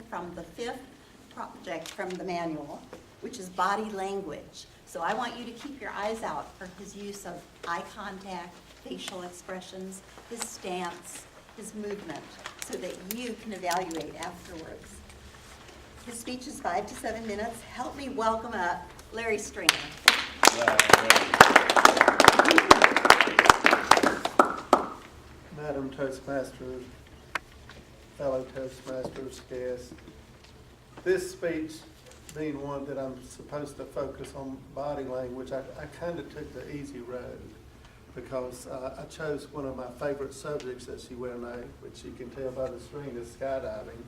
from the 5th project from the manual, which is body language. So I want you to keep your eyes out for his use of eye contact, facial expressions, his stance, his movement, so that you can evaluate afterwards. His speech is 5 to 7 minutes. Help me welcome up Larry Stringer. Madam Toastmaster, fellow Toastmasters, guests, this speech being one that I'm supposed to focus on body language, I kind of took the easy road because I chose one of my favorite subjects, as you well know, which you can tell by the screen, is skydiving.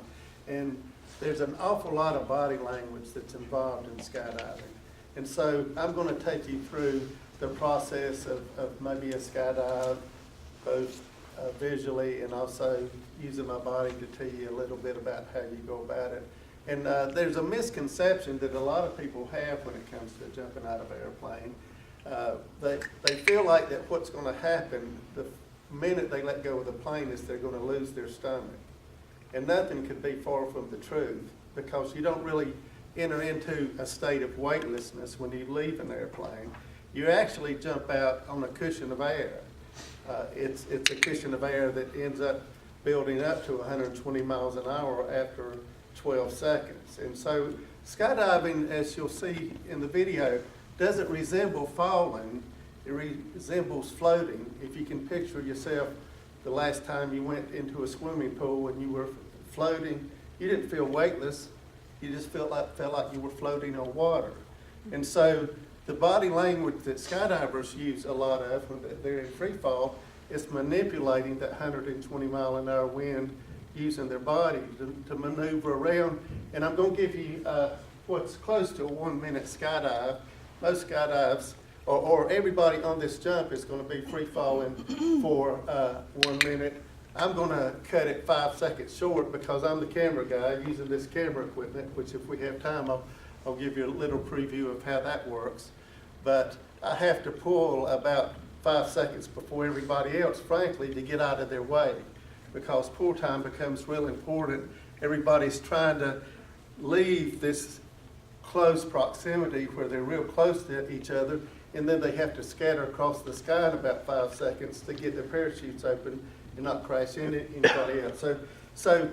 And there's an awful lot of body language that's involved in skydiving. And so I'm going to take you through the process of maybe a skydive, both visually and also using my body to tell you a little bit about how you go about it. And there's a misconception that a lot of people have when it comes to jumping out of an airplane. They feel like that what's going to happen the minute they let go of the plane is they're going to lose their stomach. And nothing could be far from the truth, because you don't really enter into a state of weightlessness when you leave an airplane. You actually jump out on a cushion of air. It's a cushion of air that ends up building up to 120 miles an hour after 12 seconds. And so skydiving, as you'll see in the video, doesn't resemble falling, it resembles floating. If you can picture yourself the last time you went into a swimming pool and you were floating, you didn't feel weightless, you just felt like you were floating on water. And so the body language that skydivers use a lot of when they're in free fall is manipulating that 120 mile an hour wind using their body to maneuver around. And I'm going to give you what's close to a 1 minute skydive. Most skydives, or everybody on this jump is going to be free falling for 1 minute. I'm going to cut it 5 seconds short because I'm the camera guy using this camera equipment, which if we have time, I'll give you a little preview of how that works. But I have to pull about 5 seconds before everybody else, frankly, to get out of their way, because pull time becomes real important. Everybody's trying to leave this close proximity where they're real close to each other, and then they have to scatter across the sky in about 5 seconds to get their parachutes open and not crash into anybody else. So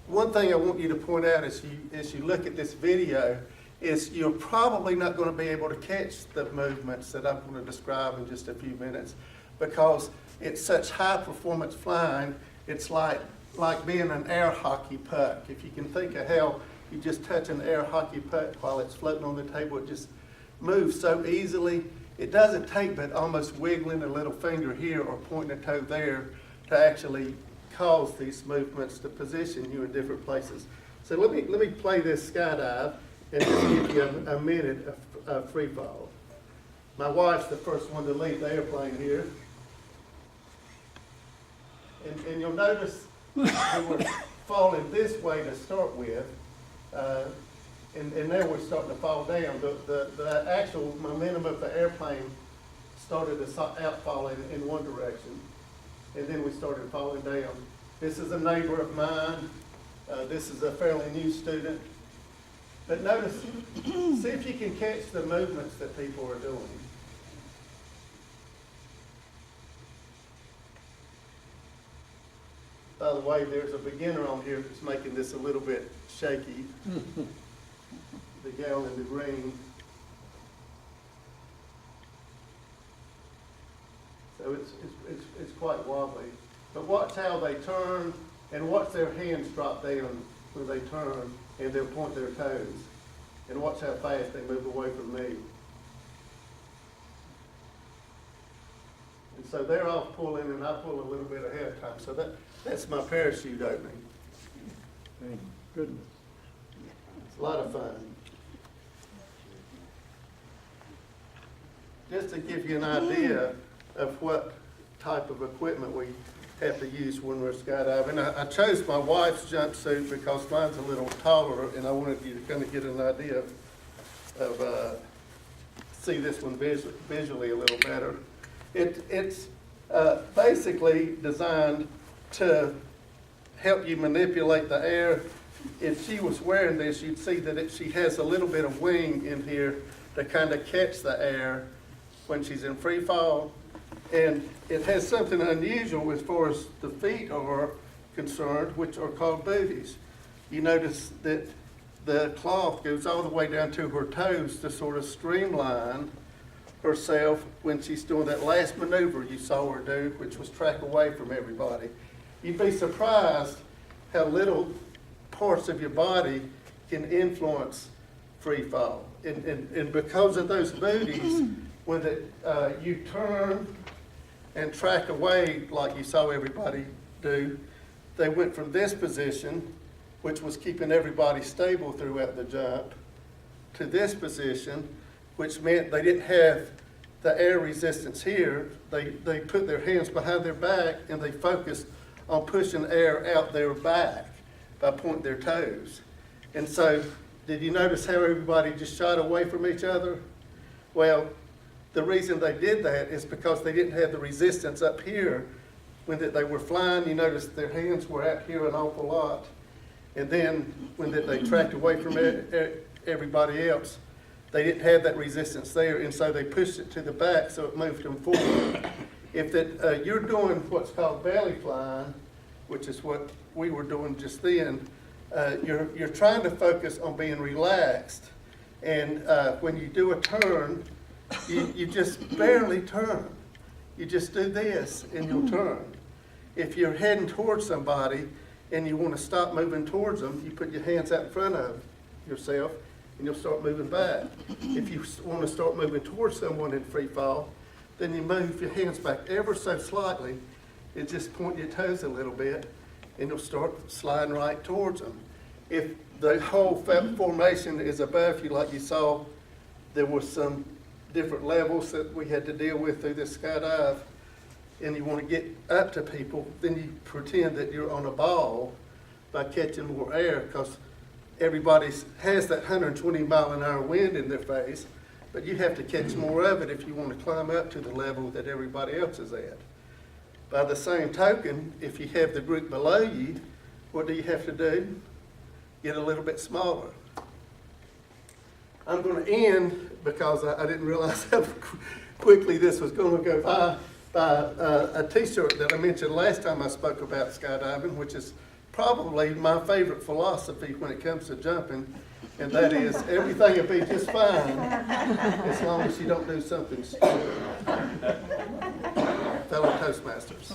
one thing I want you to point out as you look at this video is you're probably not going to be able to catch the movements that I'm going to describe in just a few minutes, because it's such high performance flying. It's like being an air hockey puck. If you can think of how you just touch an air hockey puck while it's floating on the table, it just moves so easily. It doesn't take but almost wiggling a little finger here or pointing a toe there to actually cause these movements to position you in different places. So let me play this skydive and just give you a minute of free fall. My wife's the first one to leave the airplane here. And you'll notice we were falling this way to start with, and now we're starting to fall down. The actual momentum of the airplane started to outfall in one direction, and then we started falling down. This is a neighbor of mine. This is a fairly new student. But notice, see if you can catch the movements that people are doing. By the way, there's a beginner on here that's making this a little bit shaky. The gal in the green. So it's quite wobbly. But watch how they turn, and watch their hands drop down when they turn, and they'll point their toes. And watch how fast they move away from me. And so they're off pulling, and I pull a little bit ahead of time. So that's my parachute opening. Thank goodness. It's a lot of fun. Just to give you an idea of what type of equipment we have to use when we're skydiving. I chose my wife's jumpsuit because mine's a little taller, and I wanted you to kind of get an idea of see this one visually a little better. It's basically designed to help you manipulate the air if she was wearing this, you'd see that she has a little bit of wing in here to kind of catch the air when she's in free fall. And it has something unusual as far as the feet are concerned, which are called booties. You notice that the cloth goes all the way down to her toes to sort of streamline herself when she's doing that last maneuver you saw her do, which was track away from everybody. You'd be surprised how little parts of your body can influence free fall. And because of those booties, when you turn and track away like you saw everybody do, they went from this position, which was keeping everybody stable throughout the jump, to this position, which meant they didn't have the air resistance here. They put their hands behind their back and they focused on pushing air out their back by pointing their toes. And so, did you notice how everybody just shot away from each other? Well, the reason they did that is because they didn't have the resistance up here when they were flying. You notice their hands were out here an awful lot. And then when they tracked away from everybody else, they didn't have that resistance there, and so they pushed it to the back so it moved them forward. If you're doing what's called belly flying, which is what we were doing just then, you're trying to focus on being relaxed. And when you do a turn, you just barely turn. You just do this and you'll turn. If you're heading towards somebody and you want to stop moving towards them, you put your hands out in front of yourself and you'll start moving back. If you want to start moving towards someone in free fall, then you move your hands back ever so slightly and just point your toes a little bit and you'll start sliding right towards them. If the whole formation is above you, like you saw, there was some different levels that we had to deal with through this skydive, and you want to get up to people, then you pretend that you're on a ball by catching more air, because everybody has that 120-mile-an-hour wind in their face, but you have to catch more of it if you want to climb up to the level that everybody else is at. By the same token, if you have the group below you, what do you have to do? Get a little bit smaller. I'm going to end, because I didn't realize how quickly this was going to go by a t-shirt that I mentioned last time I spoke about skydiving, which is probably my favorite philosophy when it comes to jumping, and that is everything will be just fine as long as you don't do something stupid. Fellow Toastmasters.